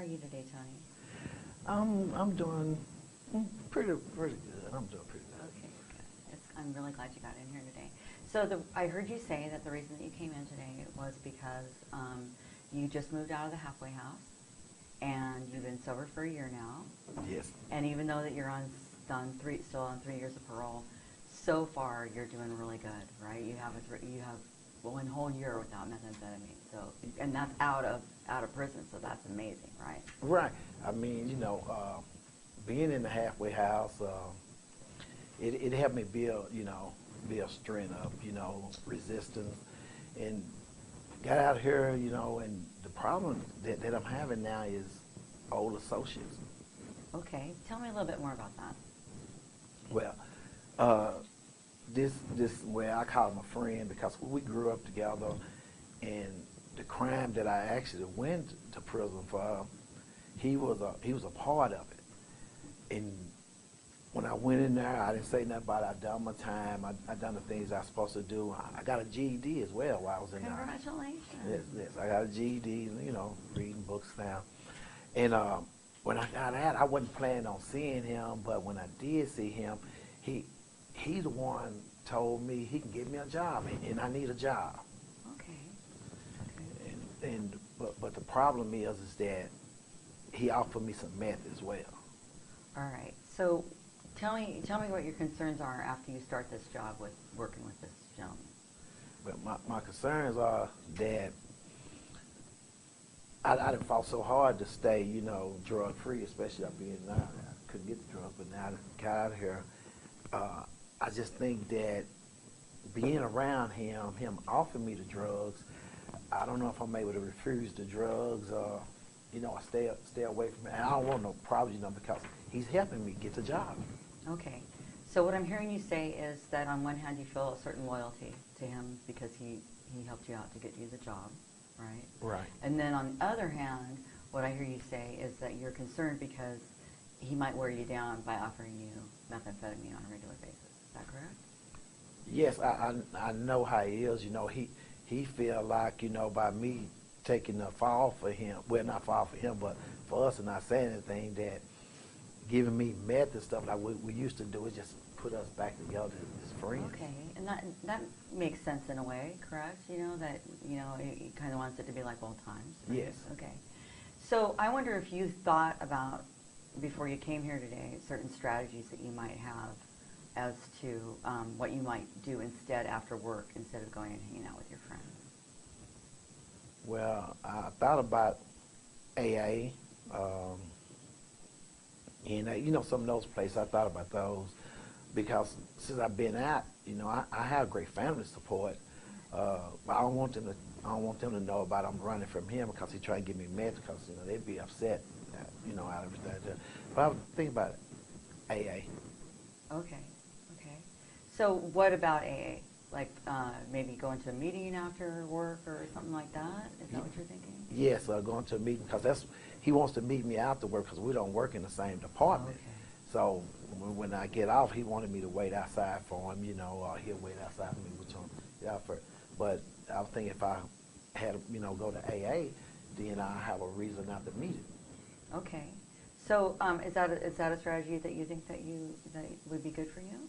are you today, Tony? I'm doing pretty good. I'm doing pretty good. Okay, good. I'm really glad you got in here today. So I heard you say that the reason that you came in today was because you just moved out of the halfway house, and you've been sober for a year now. Yes. And even though that you're still on 3 years of parole, so far you're doing really good, right? You have 1 whole year without methamphetamine. So, and that's out of prison. So that's amazing, right? Right. I mean, being in the halfway house, it helped me build strength up, resistance, and got out here, and the problem that I'm having now is old associates. Okay, tell me a little bit more about that. Well, this well, I call him a friend because we grew up together, and the crime that I actually went to prison for, he was a part of it. And when I went in there, I didn't say nothing about it. I done my time. I done the things I was supposed to do. I got a GED as well while I was in there. Congratulations. Yes, I got a GED, reading books now. And when I got out, I wasn't planning on seeing him, but when I did see him, he the one told me he can get me a job, and I need a job. Okay. But the problem is that he offered me some meth as well. All right. So tell me what your concerns are after you start this job with working with this gentleman. But my concerns are that I done fought so hard to stay, drug free, especially up being now. I couldn't get the drugs, but now I got out of here. I just think that being around him offering me the drugs, I don't know if I'm able to refuse the drugs. I stay away from it. And I don't want no problems, because he's helping me get the job. Okay. So what I'm hearing you say is that on one hand you feel a certain loyalty to him because he helped you out to get you the job, right? Right. And then on the other hand, what I hear you say is that you're concerned because he might wear you down by offering you methamphetamine on a regular basis. Is that correct? Yes, I know how he is. He feel like, by me taking the fall for him, well, not fall for him, but for us and not saying anything, that giving me meth and stuff like we used to do, it just put us back together as friends. Okay, and that makes sense in a way, correct? That he kind of wants it to be like old times. Right? Yes. Okay. So I wonder if you thought about, before you came here today, certain strategies that you might have as to what you might do instead after work, instead of going and hanging out with your friends. Well, I thought about AA, and some of those places, I thought about those because since I've been out, I have great family support. But I don't want them to know about I'm running from him because he tried to give me meth because they'd be upset, out of everything. But I would think about AA. Okay. So what about AA? Like maybe going to a meeting after work or something like that? Is that what you're thinking? Yes, going to a meeting because he wants to meet me after work because we don't work in the same department. Okay. So when I get off, he wanted me to wait outside for him, or he'll wait outside for me, which but I was thinking if I had go to AA, then I have a reason not to meet him. Okay. So is that a strategy that you think that would be good for you?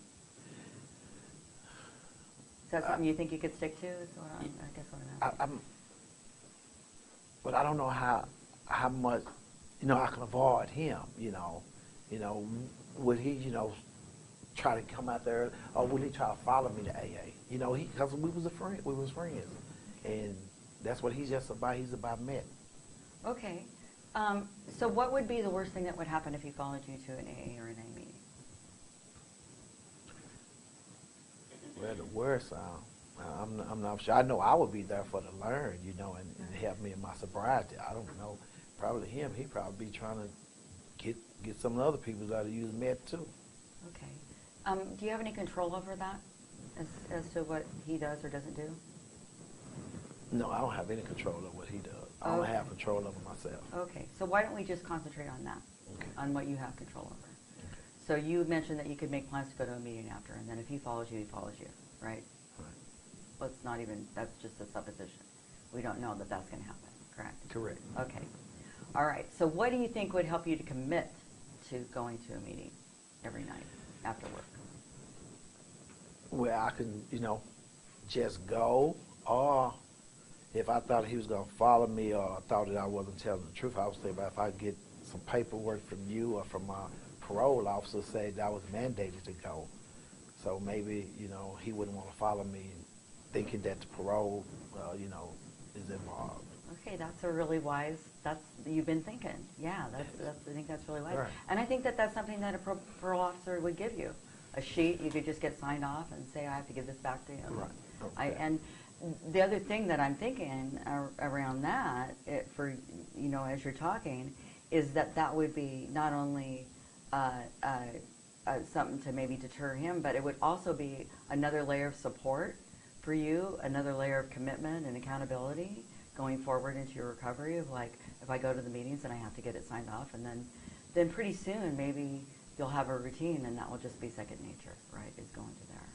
Is that something you think you could stick to? Is what I guess what I'm asking. But I don't know how much I can avoid him. Would he try to come out there, or would he try to follow me to AA? Because we was friends, and that's what he's just about. He's about meth. Okay. So what would be the worst thing that would happen if he followed you to an AA or an A meeting? Well, the worst, I'm not sure. I know I would be there for to learn, and help me in my sobriety. I don't know. Probably him. He'd probably be trying to get some other people that use meth too. Okay. Do you have any control over that, as to what he does or doesn't do? No, I don't have any control over what he does. I only have control over myself. Okay. So why don't we just concentrate on that, on what you have control over? So you mentioned that you could make plans to go to a meeting after, and then if he follows you, right? Right. That's just a supposition. We don't know that that's going to happen, correct? Correct. Okay. All right. So what do you think would help you to commit to going to a meeting every night after work? Where I can, just go, or if I thought he was going to follow me or thought that I wasn't telling the truth, I was thinking about if I get some paperwork from you or from my parole officer say that I was mandated to go. So maybe, he wouldn't want to follow me thinking that the parole, is involved. Okay, that's a really wise, you've been thinking. Yeah, I think that's really wise. Right. And I think that that's something that a parole officer would give you. A sheet, you could just get signed off and say, I have to give this back to you. Right. Okay. And the other thing that I'm thinking around that, as you're talking, is that would be not only something to maybe deter him, but it would also be another layer of support for you, another layer of commitment and accountability going forward into your recovery of like, if I go to the meetings and I have to get it signed off, and then pretty soon maybe you'll have a routine and that will just be second nature, right, is going to there.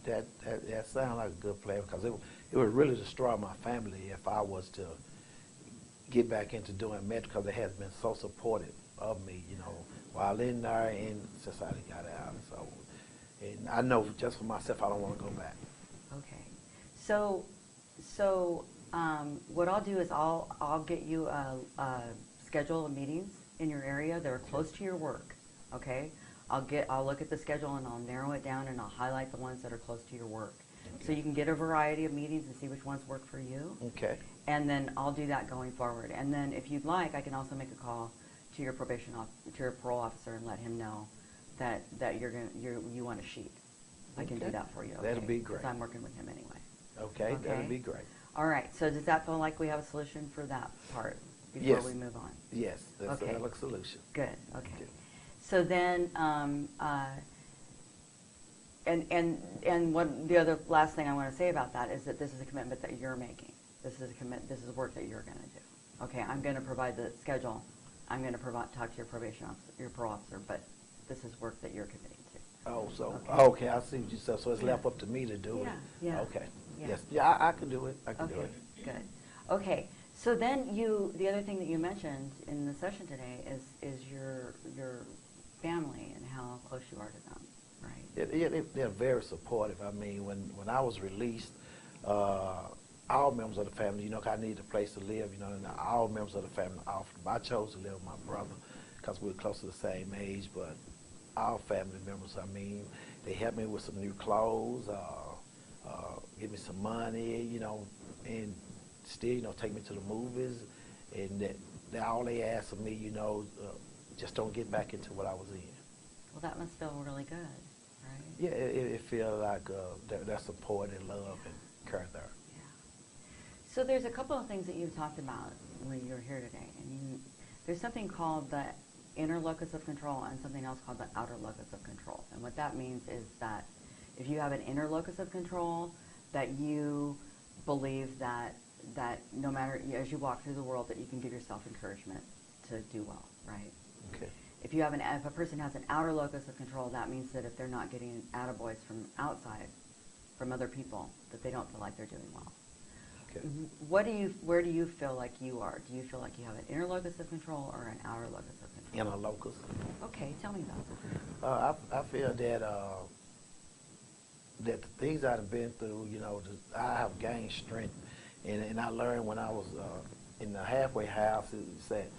Yeah, okay. that sounds like a good plan, because it would really destroy my family if I was to get back into doing med, because it has been so supportive of me, while in there and since I got out. So, and I know just for myself, I don't want to go back. Okay, so what I'll do is I'll get you a schedule of meetings in your area that are close to your work. Okay, I'll look at the schedule and I'll narrow it down and I'll highlight the ones that are close to your work. Okay. So you can get a variety of meetings and see which ones work for you. Okay. And then I'll do that going forward. And then if you'd like, I can also make a call to your to your parole officer and let him know that you want a sheet. I can do that for you. Okay? That'll be great. Because I'm working with him anyway. Okay, that'll be great. All right. So does that feel like we have a solution for that part before we move on? Yes, that's a solution. Good. Okay. So then, and what the other last thing I want to say about that is that this is a commitment that you're making. This is work that you're going to do. Okay, I'm going to provide the schedule. I'm going to talk to your probation officer, your parole officer, but this is work that you're committing to. Oh, so okay, I see what you said. So it's left up to me to do it. Yeah. Okay. Yeah. Yes. Yeah, I can do it. I can do it. Good. Okay. So then the other thing that you mentioned in the session today is your family and how close you are to them, right? Yeah, they're very supportive. I mean, when I was released, all members of the family, I needed a place to live, and all members of the family offered. I chose to live with my brother because we were close to the same age, but all family members, I mean, they helped me with some new clothes, give me some money, and still, take me to the movies, and that all they asked of me, just don't get back into what I was in. Well, that must feel really good, right? Yeah, it feels like that support and love and care there. Yeah. So there's a couple of things that you've talked about when you were here today, and there's something called the inner locus of control and something else called the outer locus of control. And what that means is that if you have an inner locus of control, that you believe that no matter, as you walk through the world, that you can give yourself encouragement to do well, right? Okay. If a person has an outer locus of control, that means that if they're not getting attaboys from outside, from other people, that they don't feel like they're doing well. Okay. Where do you feel like you are? Do you feel like you have an inner locus of control or an outer locus of control? Inner locus. Okay, tell me about that. I feel that the things I've been through, I have gained strength, and I learned when I was in the halfway house. It said,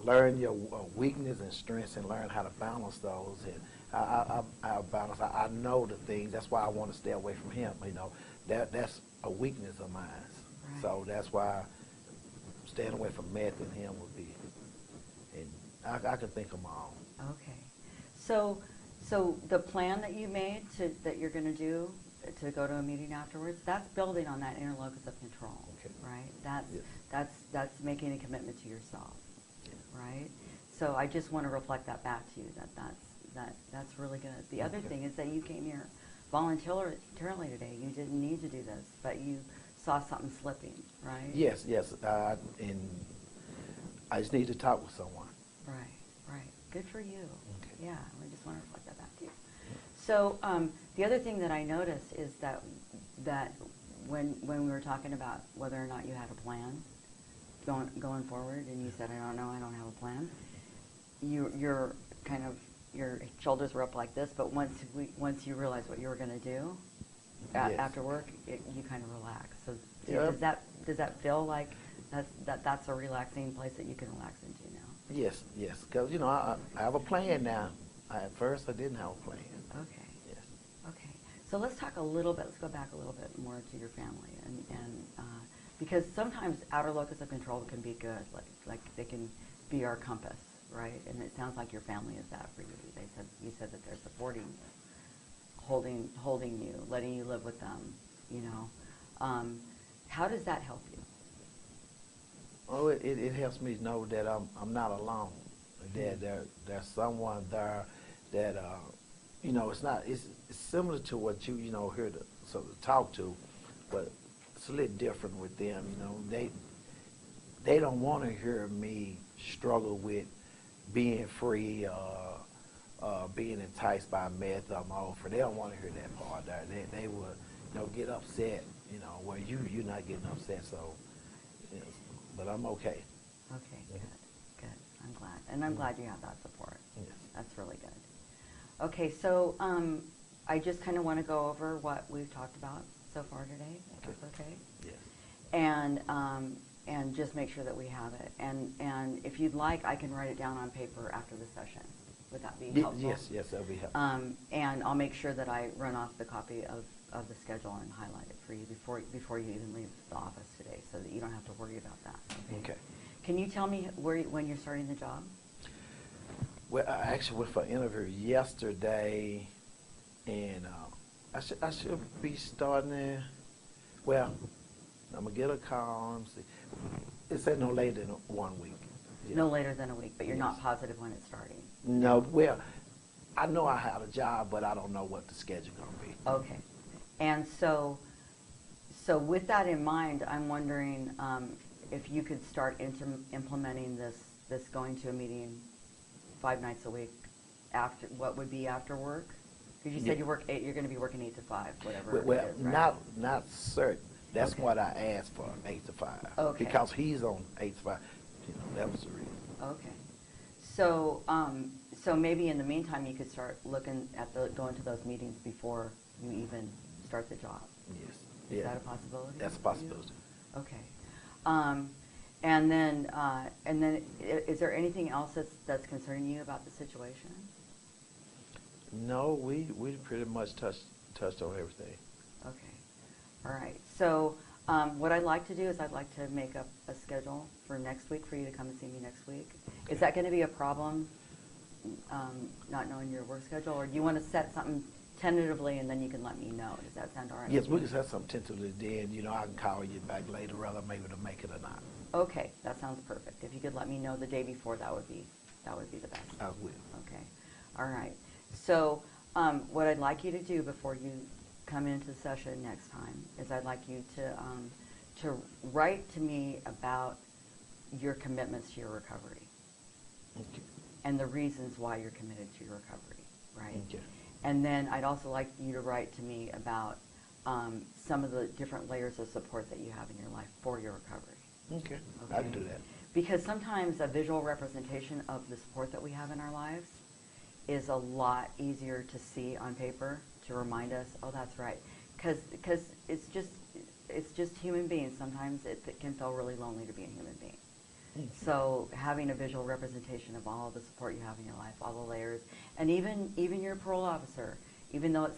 learn your weakness and strengths and learn how to balance those. And I balance. I know the things. That's why I want to stay away from him. That's a weakness of mine. Right. So that's why staying away from meth and him would be. And I can think of my own. Okay. So the plan that you made that you're going to do to go to a meeting afterwards, that's building on that inner locus of control. Okay. Right. That's making a commitment to yourself. Right? So I just want to reflect that back to you, that's really good. The other thing is that you came here voluntarily today. You didn't need to do this, but you saw something slipping, right? Yes. And I just need to talk with someone. Right. Good for you. Okay. Yeah, I just want to reflect that back to you. So the other thing that I noticed is that when we were talking about whether or not you had a plan going forward, and you said, I don't know, I don't have a plan, you're kind of, your shoulders were up like this, but once you realized what you were going to do Yes. after work, you kind of relax. So Yeah. does that feel like that's a relaxing place that you can relax into now? Yes, yes, because, I have a plan now. At first, I didn't have a plan. Okay. Yes. Okay. So let's talk a little bit, let's go back a little bit more to your family. And because sometimes outer locus of control can be good, like they can be our compass, right? And it sounds like your family is that for you. You said that they're supporting you, holding you, letting you live with them, How does that help you? Oh, it helps me know that I'm not alone. That there's someone there that it's similar to what you hear to talk to, but it's a little different with them. They don't want to hear me struggle with being free, being enticed by meth or morphine. They don't want to hear that part there. They would get upset. Where you're not getting upset. So, but I'm okay. Okay, good. I'm glad, and I'm glad you have that support. Yes. That's really good. Okay, so I just kind of want to go over what we've talked about so far today. If that's okay. Yes. And just make sure that we have it. And if you'd like, I can write it down on paper after the session. Would that be helpful? Yes, that'll be helpful. And I'll make sure that I run off the copy of the schedule and highlight it for you before you even leave the office today, so that you don't have to worry about that. Okay. Can you tell me when you're starting the job? Well, I actually went for an interview yesterday, and I should be starting there. Well, I'm gonna get a call. Let me see. It said no later than 1 week. Yeah. No later than a week, but you're Yes. not positive when it's starting. No, well, I know I have a job, but I don't know what the schedule gonna be. Okay. And so with that in mind, I'm wondering if you could start implementing this going to a meeting 5 nights a week after work? Because you said you're going to be working 8 to 5, whatever. Well, it is, right? not certain. That's Okay. what I asked for, 8 to 5. Okay. Because he's on 8 to 5. That was the reason. Okay. So maybe in the meantime, you could start looking at going to those meetings before you even start the job. Yes. Is that a possibility? That's a for you? possibility. Okay. And then, is there anything else that's concerning you about the situation? No, we pretty much touched on everything. Okay. All right. So what I'd like to do is I'd like to make up a schedule for next week for you to come and see me next week. Okay. Is that going to be a problem, not knowing your work schedule, or do you want to set something tentatively and then you can let me know? Does that sound all right? Yes, we can have some tentatively then. I can call you back later, whether I'm able to make it or not. Okay, that sounds perfect. If you could let me know the day before, that would be the best. I will. Okay. All right. So what I'd like you to do before you come into the session next time is I'd like you to write to me about your commitments to your recovery Okay. and the reasons why you're committed to your recovery, right? Okay. And then I'd also like you to write to me about some of the different layers of support that you have in your life for your recovery. Okay. I can do that. Because sometimes a visual representation of the support that we have in our lives is a lot easier to see on paper to remind us, oh, that's right. Because it's just human beings. Sometimes it can feel really lonely to be a human being. So having a visual representation of all the support you have in your life, all the layers, and even your parole officer, even though it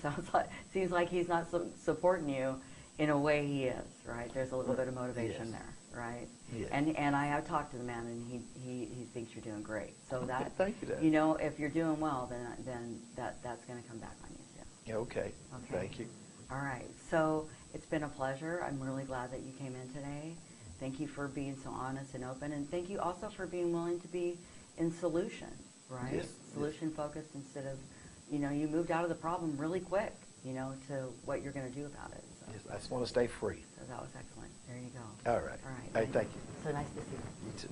seems like he's not supporting you, in a way he is, right? There's a little bit of motivation Yes. there, right? Yes. And I have talked to the man, and he thinks you're doing great. So Okay, that, thank you, Dad. if you're doing well, then that's going to come back on you too. Yeah, okay. Okay. Thank you. All right. So it's been a pleasure. I'm really glad that you came in today. Thank you for being so honest and open, and thank you also for being willing to be in solution, right? Yes. Solution focused instead of, you moved out of the problem really quick, to what you're going to do about it. So, Yes, I just want to stay free. so that was excellent. There you go. All right. All right. Hey, thank you. So nice to see you. You too.